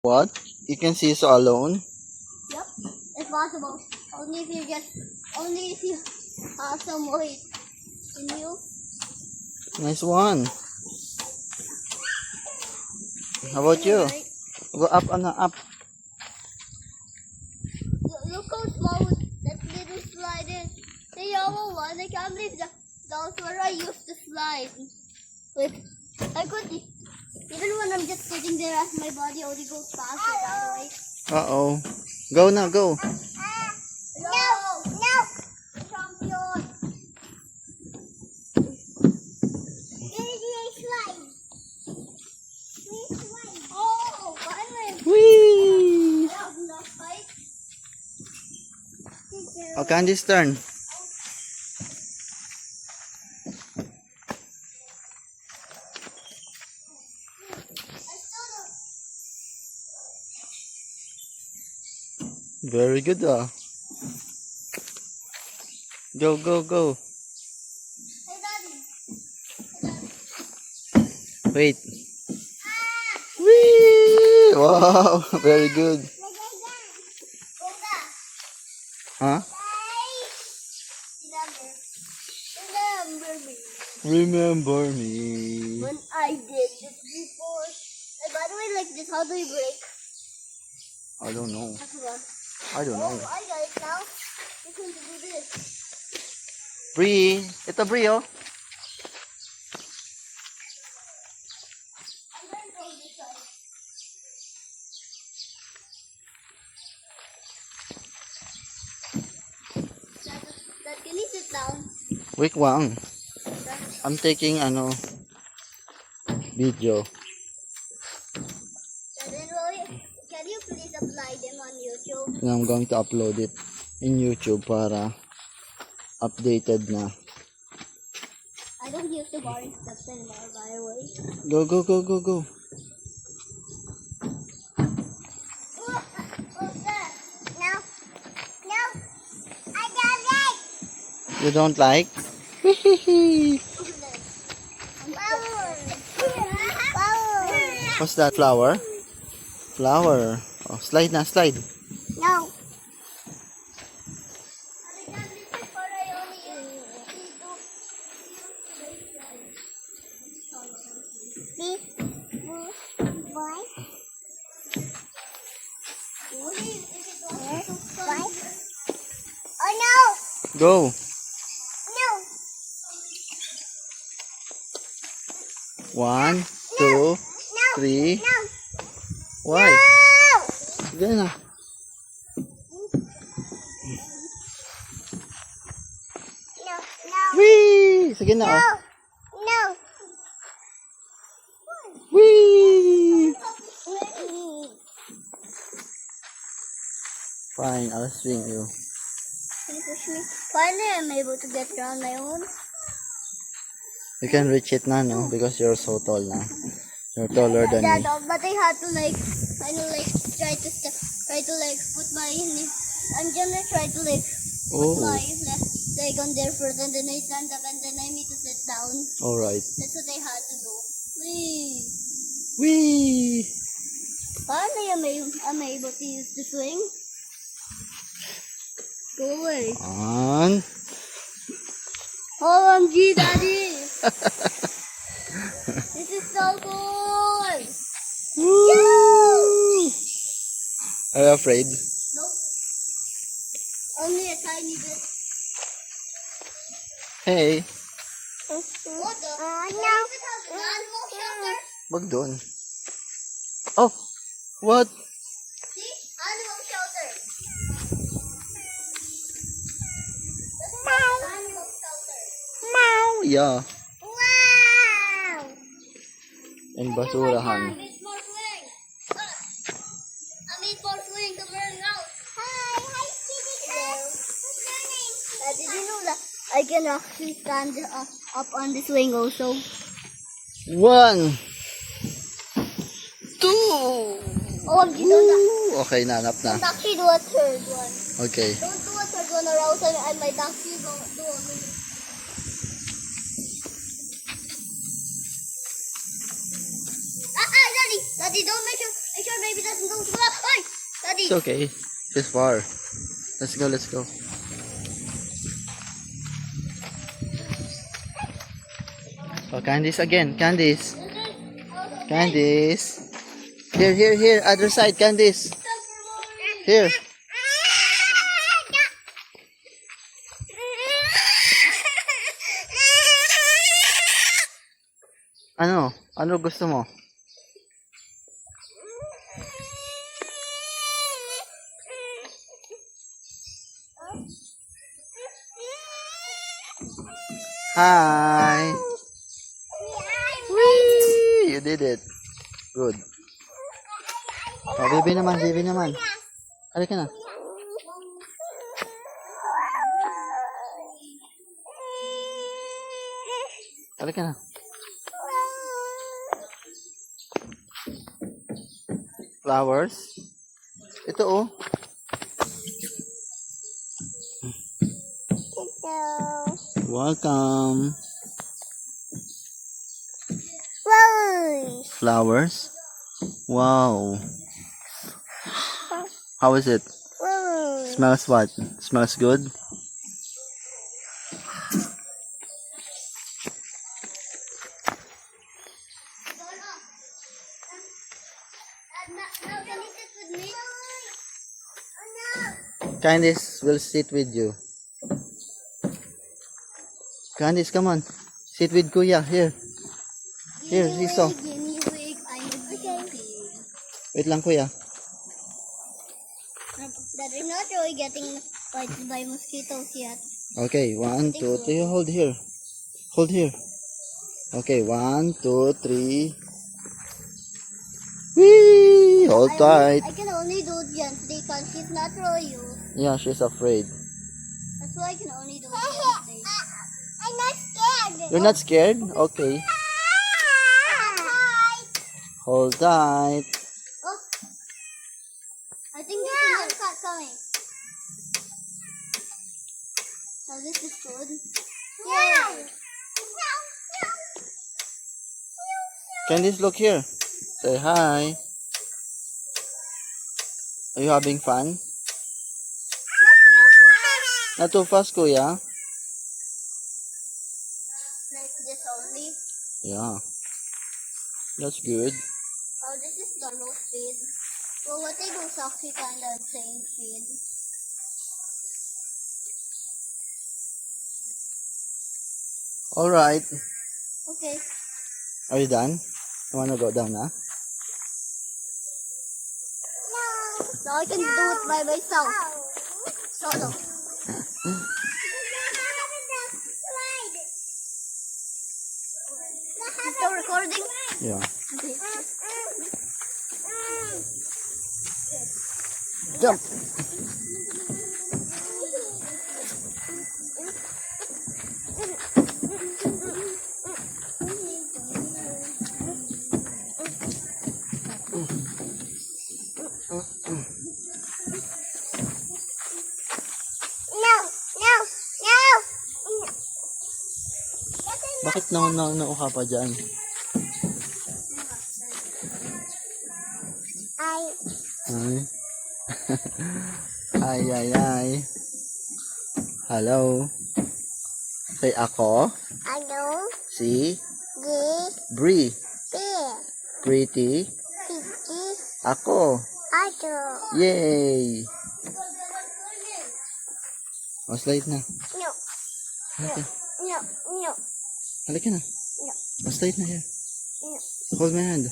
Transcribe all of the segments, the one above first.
What? You can see so alone? Yep, it's possible. Only if you have some weight in you. Nice one. How about you? Right? Go up and up. Look how small that little slide is. The yellow one, I can't believe that's where I used to slide. Like, I could, even when I'm just sitting there, as my body only goes faster that way. Uh-oh. Go now, go. No! Champion! Oh, finally! Whee! Enough fight. Oh, Candy's turn. Very good, ah. Go, go, go. Hey, Daddy. Wait. Whee! Wow, very good. Huh? Remember me. Remember me. When I did this before. And by the way, like this, how do you break? I don't know. I forgot. I don't know. Oh, I got it now. You can do this. Bree. Ito, Bree, oh. I'm going to go this side. Dad, can you sit down? Wait, Wang. Dad, I'm taking, video. can you please apply them on YouTube? And I'm going to upload it in YouTube para updated na. I don't use the boring stuff anymore, by the way. Go, go, go, go, go. No, I got it. You don't like? What's that? Flower? Flower. Oh, slide na, slide. No. Oh no! Go. No! 1, 2, 3. No! Why? Sige na. No! Whee! Sige na, oh. No! Whee! Fine, I'll swing you. Can you push me? Finally, I'm able to get around my own. You can reach it na, no? Because you're so tall na. You're taller than me. But I had to kind of try to put my. I'm gonna try to put my left leg on there first, and then I stand up, and then I need to sit down. Alright. That's what I had to do. Whee! Whee! Finally, I'm able to use the swing. Go away. On. OMG, Daddy! This is so cool! Woo! Are you afraid? Nope. Only a tiny bit. Hey. What the? No. Animal shelter? Wag doon. Oh! What? See? Animal shelter. Animal shelter. Yeah. Wow! And basurahan. It's more swing. I need more swing to burn out. Hi, Kitty Cat. What's your name? Did you know that I can actually stand up on the swing also? 1, 2. OMG, don't Woo! Okay, nanap na. actually do a third one. Okay. Don't do a third one or else I might actually do a minute. Daddy, don't make sure baby doesn't go It's okay. It's far. Let's go, let's go. Oh, Candice again. Candice. Candice. Here, here, here. Other side, Candice. Here. Ano? Ano gusto mo? Hi. Whee! You did it. Good. Oh, baby naman, baby naman. Halika na. Halika na. Flowers. Ito oh. Welcome. Flowers. Wow. How is it? Smells what? Smells good? Candice will sit with you. Candice, come on. Sit with Kuya. Here. Here, Riso. Wait lang, Kuya. That we're not really getting bited by mosquitoes yet. Okay, 1, 2, 3. Hold here. Hold here. Okay, 1, 2, 3. Whee! Hold tight. I can only do it gently because she's not really used. Yeah, she's afraid. That's why I can only do it gently. I'm not scared. You're not scared? Okay. Hold tight. Oh, I think there's another cat coming. Oh, this is good. Yeah. Candice, look here. Say hi. Are you having fun? Not too fast, Kuya. Like this only. Yeah. That's good. Oh, this is the low speed. Well, what they do is actually kind of same speed. Alright. Okay. Are you done? You wanna go down now? Now I can do it by myself. Solo. You still recording? Yeah. Okay. Jump! Bakit nauka pa dyan? Ay. Ay, ay, ay. Hello. Say ako. Hello. Si. G. Bree. P. Pretty. P. Ako. Ato. Yay! Oh, slide na. No. Halika. No. No. Halika na. No. Oh, slide na here. No. Hold my hand.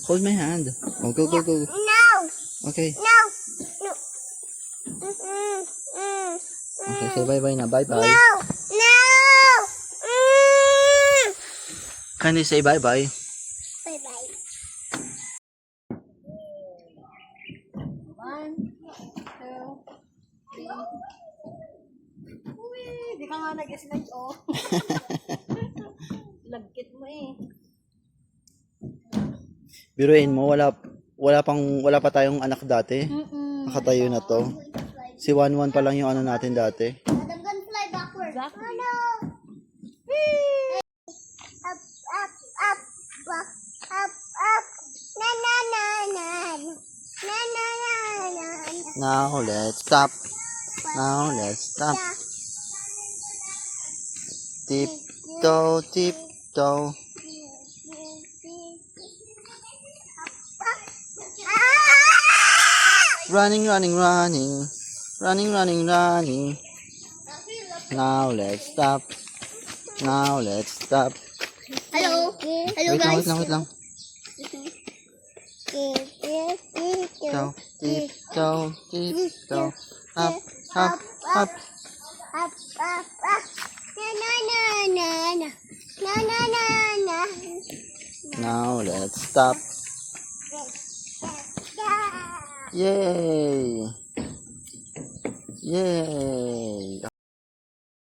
Hold my hand. Oh, go, go, go. No. Okay. No. No. Okay, say bye-bye na. Bye-bye. No. No. Can you say bye-bye? Bye bye. 1, 2, 3. Uy, di ka nga nag-slide, oh. Lagkit mo eh. Biruin mo, wala pa tayong anak dati. Nakatayo na to. Si 1-1 pa lang yung ano natin dati. I'm gonna fly backwards. Exactly. Oh no! Up, up, up, up, up, up. No, no! Now let's stop. Now let's stop. Tiptoe, tiptoe. Running, running, running. Running, running, running. Now let's stop. Now let's stop. Hello. Hello, Wait lang, guys. wait lang, wait lang. Tiptoe, tiptoe, tiptoe. Up, up, up. Up, up, up. Na, na, na, na, na. Na, na, na, na. Now let's stop. Yay! Yay!